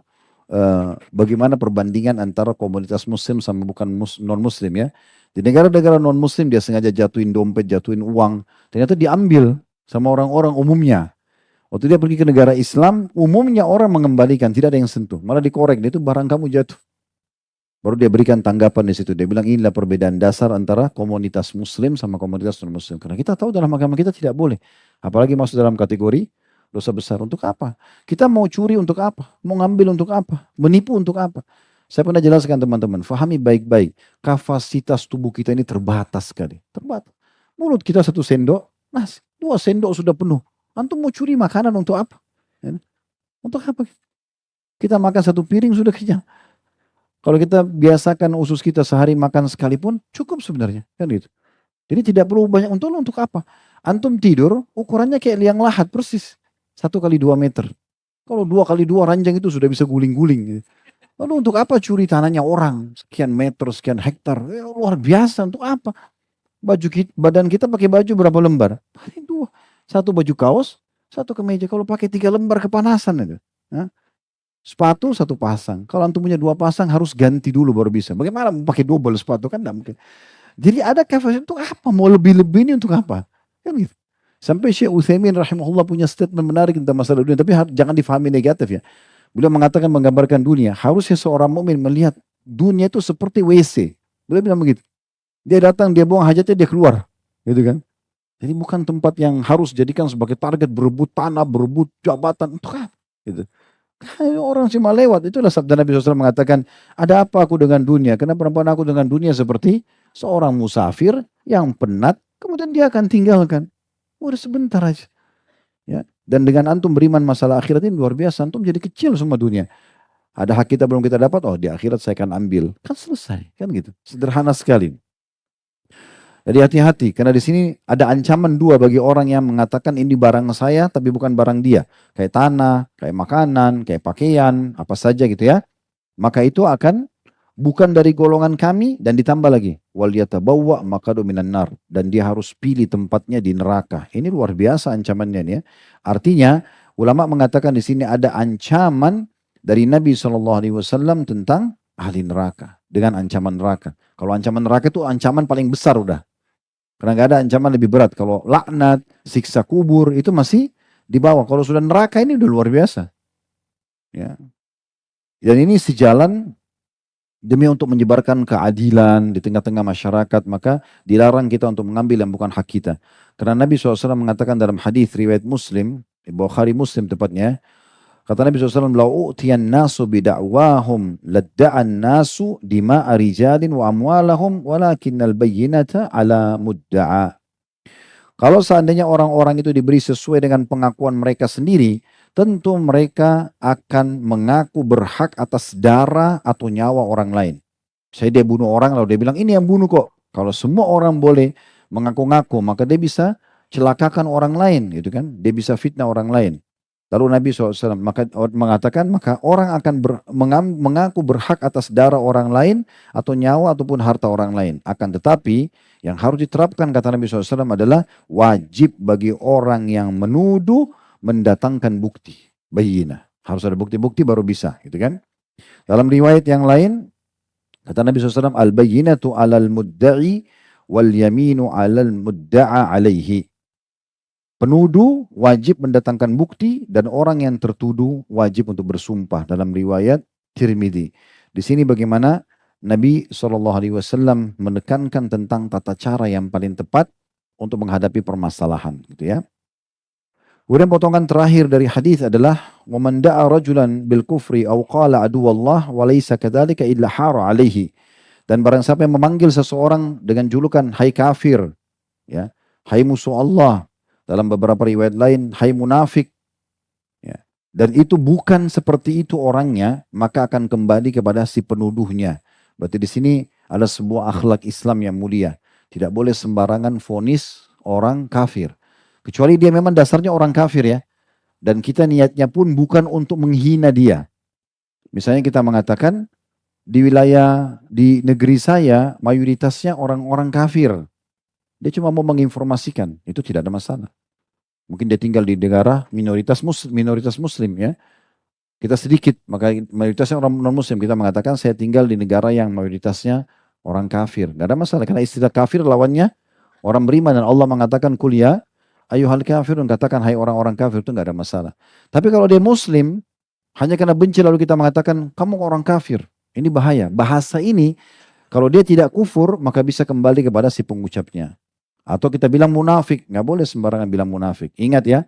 bagaimana perbandingan antara komunitas muslim sama bukan non muslim ya. Di negara-negara non muslim dia sengaja jatuhin dompet, jatuhin uang. Ternyata diambil sama orang-orang umumnya. Waktu dia pergi ke negara Islam, umumnya orang mengembalikan, tidak ada yang sentuh. Malah dikorek, itu barang kamu jatuh. Baru dia berikan tanggapan di situ. Dia bilang inilah perbedaan dasar antara komunitas muslim sama komunitas non muslim. Karena kita tahu dalam agama kita tidak boleh. Apalagi masuk dalam kategori dosa besar. Untuk apa? Kita mau curi untuk apa? Mau ngambil untuk apa? Menipu untuk apa? Saya pernah jelaskan teman-teman. Fahami baik-baik. Kapasitas tubuh kita ini terbatas sekali. Terbatas. Mulut kita 1 sendok. Nasi. 2 sendok sudah penuh. Antum mau curi makanan untuk apa? Untuk apa? Kita makan 1 piring sudah kenyang. Kalau kita biasakan usus kita sehari makan sekalipun cukup sebenarnya. Kan gitu. Jadi tidak perlu banyak untuk apa? Antum tidur ukurannya kayak liang lahat persis. 1 kali 2 meter. Kalau 2 kali 2 ranjang itu sudah bisa guling-guling. Gitu. Lalu untuk apa curi tanahnya orang? Sekian meter, sekian hektar. Luar biasa untuk apa? Badan kita pakai baju berapa lembar? Pakai 2. 1 baju kaos, 1 kemeja. Kalau pakai 3 lembar kepanasan itu. Sepatu 1 pasang. Kalau antum punya 2 pasang harus ganti dulu baru bisa. Bagaimana mau pakai double sepatu kan tidak mungkin. Jadi ada kapasitas untuk apa? Mau lebih-lebih ini untuk apa? Kan gitu. Sampai Syekh Utsaimin rahimahullah punya statement menarik tentang masalah dunia. Tapi jangan difahami negatif ya. Beliau mengatakan menggambarkan dunia. Harusnya seorang mukmin melihat dunia itu seperti WC. Beliau bilang begitu. Dia datang, dia buang hajatnya, dia keluar. Gitu kan. Jadi bukan tempat yang harus dijadikan sebagai target berebut tanah, berebut jabatan. Untuk apa? Gitu. Orang cuma lewat. Itulah sabda Nabi SAW mengatakan, ada apa aku dengan dunia? Karena perempuan aku dengan dunia seperti seorang musafir yang penat, kemudian dia akan tinggalkan. Udah sebentar aja. Ya. Dan dengan antum beriman masalah akhirat ini luar biasa. Antum jadi kecil semua dunia. Ada hak kita belum kita dapat, oh di akhirat saya akan ambil. Kan selesai, kan gitu. Sederhana sekali. Jadi hati-hati, karena di sini ada ancaman dua bagi orang yang mengatakan ini barang saya, tapi bukan barang dia. Kayak tanah, kayak makanan, kayak pakaian, apa saja gitu ya. Maka itu akan bukan dari golongan kami dan ditambah lagi. Wal yatabawwa maqadu minan nar. Dan dia harus pilih tempatnya di neraka. Ini luar biasa ancamannya nih ya. Artinya ulama mengatakan di sini ada ancaman dari Nabi SAW tentang ahli neraka. Dengan ancaman neraka. Kalau ancaman neraka itu ancaman paling besar udah. Karena nggak ada ancaman lebih berat. Kalau laknat, siksa kubur itu masih di bawah. Kalau sudah neraka ini udah luar biasa. Ya. Dan ini sejalan demi untuk menyebarkan keadilan di tengah-tengah masyarakat. Maka dilarang kita untuk mengambil yang bukan hak kita. Karena Nabi SAW mengatakan dalam hadis riwayat Muslim, Bukhari Muslim tepatnya, kata Nabi SAW, "Lau u'tiyan nasu bida'wahum ladda'an nasu dima'a rijalin wa amwalahum walakinnal bayyinata ala mudda'a." Kalau seandainya orang-orang itu diberi sesuai dengan pengakuan mereka sendiri, tentu mereka akan mengaku berhak atas darah atau nyawa orang lain. Saya dia bunuh orang lalu dia bilang ini yang bunuh kok. Kalau semua orang boleh mengaku-ngaku maka dia bisa celakakan orang lain gitu kan. Dia bisa fitnah orang lain. Lalu Nabi SAW mengatakan maka orang akan mengaku berhak atas darah orang lain atau nyawa ataupun harta orang lain. Akan tetapi yang harus diterapkan kata Nabi SAW adalah wajib bagi orang yang menuduh mendatangkan bukti. Bayyinah. Harus ada bukti-bukti baru bisa gitu kan. Dalam riwayat yang lain kata Nabi SAW al-bayyinatu alal mudda'i wal yaminu alal mudda'a alaihi. Penuduh wajib mendatangkan bukti dan orang yang tertuduh wajib untuk bersumpah dalam riwayat Tirmidzi. Di sini bagaimana Nabi SAW menekankan tentang tata cara yang paling tepat untuk menghadapi permasalahan, gitu ya. Kemudian potongan terakhir dari hadis adalah وَمَنْ دَعَ رَجُلًا بِالْكُفْرِ أَوْ قَالَ عَدُوَ اللَّهِ وَلَيْسَ كَذَلِكَ إِلَّا حَارَ عَلَيْهِ. Dan barang siapa yang memanggil seseorang dengan julukan hai kafir, ya, hai musuh Allah, dalam beberapa riwayat lain, hai munafik. Ya. Dan itu bukan seperti itu orangnya, maka akan kembali kepada si penuduhnya. Berarti di sini ada sebuah akhlak Islam yang mulia. Tidak boleh sembarangan vonis orang kafir. Kecuali dia memang dasarnya orang kafir ya. Dan kita niatnya pun bukan untuk menghina dia. Misalnya kita mengatakan, di wilayah, di negeri saya, mayoritasnya orang-orang kafir. Dia cuma mau menginformasikan, itu tidak ada masalah. Mungkin dia tinggal di negara minoritas muslim ya. Kita sedikit, maka mayoritasnya orang non-muslim. Kita mengatakan saya tinggal di negara yang mayoritasnya orang kafir. Gak ada masalah, karena istilah kafir lawannya orang beriman. Dan Allah mengatakan kuliah, ayuhal kafirun, katakan hai orang-orang kafir, itu gak ada masalah. Tapi kalau dia muslim, hanya karena benci lalu kita mengatakan kamu orang kafir. Ini bahaya. Bahasa ini, kalau dia tidak kufur, maka bisa kembali kepada si pengucapnya. Atau kita bilang munafik, nggak boleh sembarangan bilang munafik. Ingat ya,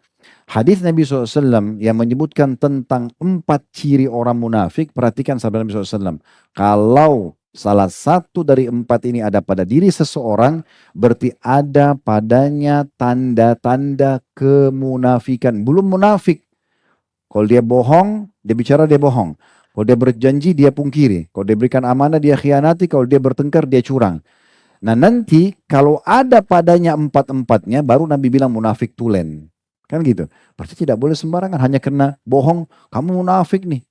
hadis Nabi SAW yang menyebutkan tentang 4 ciri orang munafik, perhatikan sabda Nabi SAW. Kalau salah satu dari 4 ini ada pada diri seseorang, berarti ada padanya tanda-tanda kemunafikan. Belum munafik. Kalau dia bohong, dia bicara dia bohong. Kalau dia berjanji, dia pungkiri. Kalau dia berikan amanah, dia khianati. Kalau dia bertengkar, dia curang. Nah nanti kalau ada padanya 4-4-nya baru Nabi bilang munafik tulen. Kan gitu. Berarti tidak boleh sembarangan hanya karena bohong kamu munafik nih.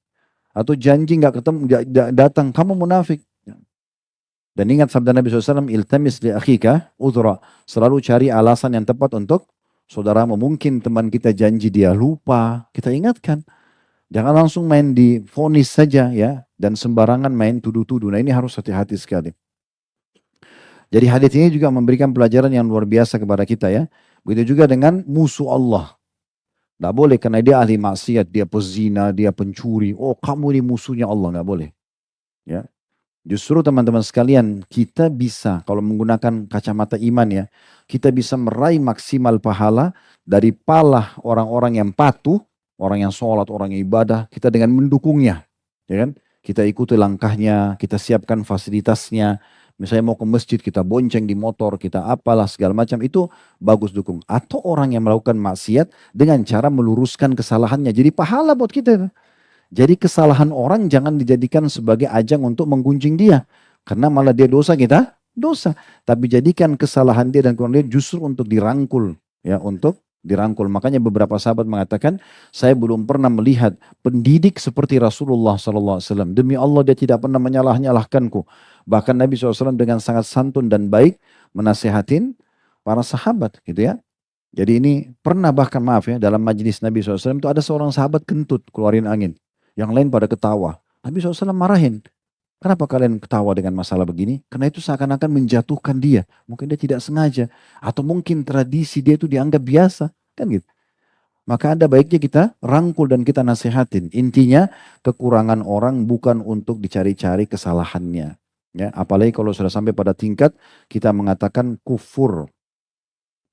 Atau janji gak ketemu datang kamu munafik. Dan ingat sabda Nabi SAW, iltamis li akhika udhra. Selalu cari alasan yang tepat untuk saudaramu. Mungkin teman kita janji dia lupa. Kita ingatkan. Jangan langsung main di vonis saja ya. Dan sembarangan main tuduh-tuduh. Nah ini harus hati-hati sekali. Jadi hadis ini juga memberikan pelajaran yang luar biasa kepada kita ya. Begitu juga dengan musuh Allah. Tidak boleh karena dia ahli maksiat, dia pezina, dia pencuri. Oh kamu ini musuhnya Allah, nggak boleh. Ya. Justru teman-teman sekalian, kita bisa kalau menggunakan kacamata iman ya, kita bisa meraih maksimal pahala dari pala orang-orang yang patuh orang yang sholat, orang yang ibadah, kita dengan mendukungnya, ya kan? Kita ikuti langkahnya, kita siapkan fasilitasnya. Misalnya mau ke masjid, kita bonceng di motor, kita apalah segala macam, itu bagus dukung. Atau orang yang melakukan maksiat dengan cara meluruskan kesalahannya, jadi pahala buat kita. Jadi kesalahan orang jangan dijadikan sebagai ajang untuk menggunjing dia. Karena malah dia dosa, kita dosa. Tapi jadikan kesalahan dia dan kekurangan dia justru untuk dirangkul. Ya, untuk dirangkul. Makanya beberapa sahabat mengatakan, saya belum pernah melihat pendidik seperti Rasulullah SAW. Demi Allah dia tidak pernah menyalah-nyalahkanku. Bahkan Nabi SAW dengan sangat santun dan baik menasehatin para sahabat gitu ya. Jadi ini pernah bahkan maaf ya, dalam majelis Nabi SAW itu ada seorang sahabat kentut keluarin angin. Yang lain pada ketawa. Nabi SAW marahin. Kenapa kalian ketawa dengan masalah begini? Karena itu seakan-akan menjatuhkan dia. Mungkin dia tidak sengaja. Atau mungkin tradisi dia itu dianggap biasa. Kan gitu. Maka ada baiknya kita rangkul dan kita nasihatin. Intinya kekurangan orang bukan untuk dicari-cari kesalahannya. Ya, apalagi kalau sudah sampai pada tingkat kita mengatakan kufur.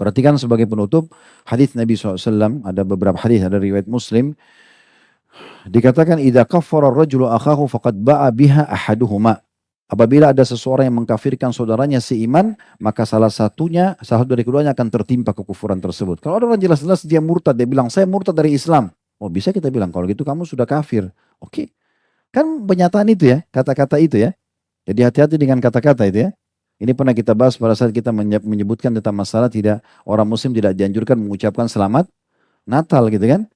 Perhatikan sebagai penutup hadis Nabi SAW. Ada beberapa hadis, ada riwayat Muslim. Dikatakan idza kaffara ar-rajulu akhahu faqad ba'a biha ahaduhuma. Apabila ada seseorang yang mengkafirkan saudaranya seiman, maka salah satu dari keduanya akan tertimpa kekufuran tersebut. Kalau ada orang jelas-jelas dia murtad, dia bilang saya murtad dari Islam. Oh, bisa kita bilang kalau gitu kamu sudah kafir. Oke. Kan pernyataan itu ya, kata-kata itu ya. Jadi hati-hati dengan kata-kata itu ya. Ini pernah kita bahas pada saat kita menyebutkan tentang masalah orang muslim tidak dianjurkan mengucapkan selamat Natal gitu kan.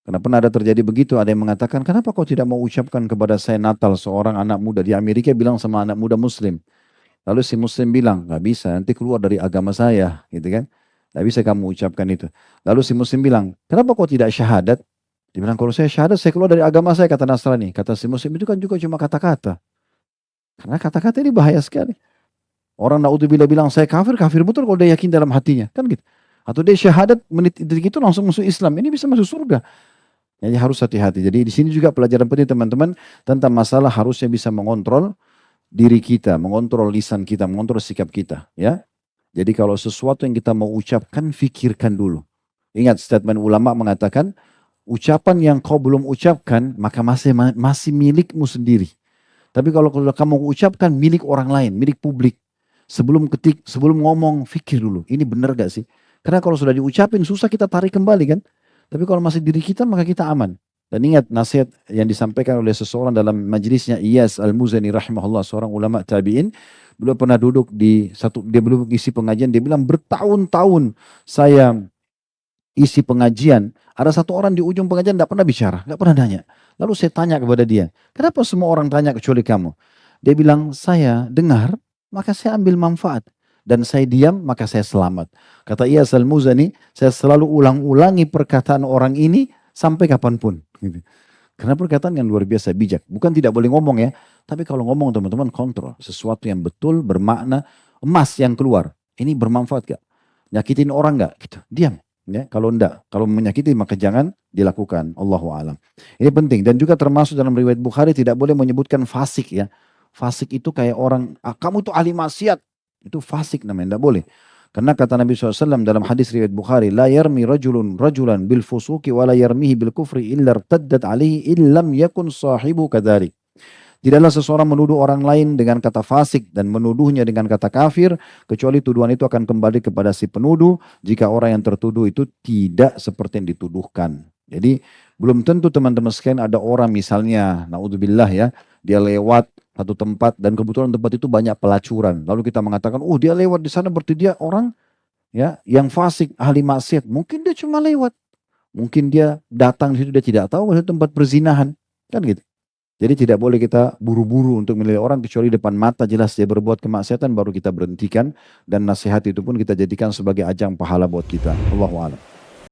Karena pernah ada terjadi begitu, ada yang mengatakan, kenapa kau tidak mau ucapkan kepada saya Natal, seorang anak muda di Amerika bilang sama anak muda muslim. Lalu si muslim bilang, gak bisa, nanti keluar dari agama saya, gitu kan. Gak bisa kamu ucapkan itu. Lalu si muslim bilang, kenapa kau tidak syahadat? Dia bilang, kalau saya syahadat, saya keluar dari agama saya, kata Nasrani. Kata si muslim, itu kan juga cuma kata-kata. Karena kata-kata ini bahaya sekali. Orang na'udzubillah bilang, saya kafir, kafir betul kalau dia yakin dalam hatinya. Kan gitu. Atau dia syahadat, menit itu langsung masuk Islam. Ini bisa masuk surga. Jadi harus hati-hati. Jadi di sini juga pelajaran penting teman-teman tentang masalah harusnya bisa mengontrol diri kita, mengontrol lisan kita, mengontrol sikap kita. Ya. Jadi kalau sesuatu yang kita mau ucapkan, fikirkan dulu. Ingat statement ulama mengatakan, ucapan yang kau belum ucapkan, maka masih milikmu sendiri. Tapi kalau kamu ucapkan milik orang lain, milik publik. Sebelum ngomong, fikir dulu. Ini benar gak sih? Karena kalau sudah diucapin, susah kita tarik kembali kan. Tapi kalau masih diri kita, maka kita aman. Dan ingat nasihat yang disampaikan oleh seseorang dalam majelisnya, Iyas Al-Muzani rahimahullah, seorang ulama tabi'in. Beliau pernah duduk dia belum isi pengajian, dia bilang bertahun-tahun saya isi pengajian. Ada satu orang di ujung pengajian tidak pernah bicara, tidak pernah nanya. Lalu saya tanya kepada dia, kenapa semua orang tanya kecuali kamu? Dia bilang, saya dengar, maka saya ambil manfaat. Dan saya diam, maka saya selamat. Kata Iyas Al-Muzani, saya selalu ulang-ulangi perkataan orang ini sampai kapanpun. Gitu. Karena perkataan yang luar biasa bijak. Bukan tidak boleh ngomong ya, tapi kalau ngomong teman-teman kontrol. Sesuatu yang betul, bermakna, emas yang keluar. Ini bermanfaat gak? Nyakitin orang gak? Gitu. Diam. Ya, kalau enggak, kalau menyakiti maka jangan dilakukan. Allahu a'lam. Ini penting. Dan juga termasuk dalam riwayat Bukhari tidak boleh menyebutkan fasik ya. Fasik itu kayak orang, kamu itu ahli maksiat. Itu fasik namanya, tidak boleh. Karena kata Nabi SAW dalam hadis riwayat Bukhari, la yarmi rajulan bil fusuki wa la yarmihi bil kufri illa irtaddat alaihi illam yakun sahibu kadzalik. Tidaklah seseorang menuduh orang lain dengan kata fasik dan menuduhnya dengan kata kafir, kecuali tuduhan itu akan kembali kepada si penuduh jika orang yang tertuduh itu tidak seperti yang dituduhkan. Jadi belum tentu teman-teman sekalian ada orang misalnya, naudzubillah ya, dia lewat satu tempat dan kebetulan tempat itu banyak pelacuran. Lalu kita mengatakan, oh dia lewat di sana berarti dia orang ya yang fasik, ahli maksiat. Mungkin dia cuma lewat. Mungkin dia datang di situ dia tidak tahu itu tempat perzinahan. Kan gitu. Jadi tidak boleh kita buru-buru untuk menilai orang kecuali depan mata jelas dia berbuat kemaksiatan baru kita berhentikan dan nasihat itu pun kita jadikan sebagai ajang pahala buat kita. Allahu a'lam.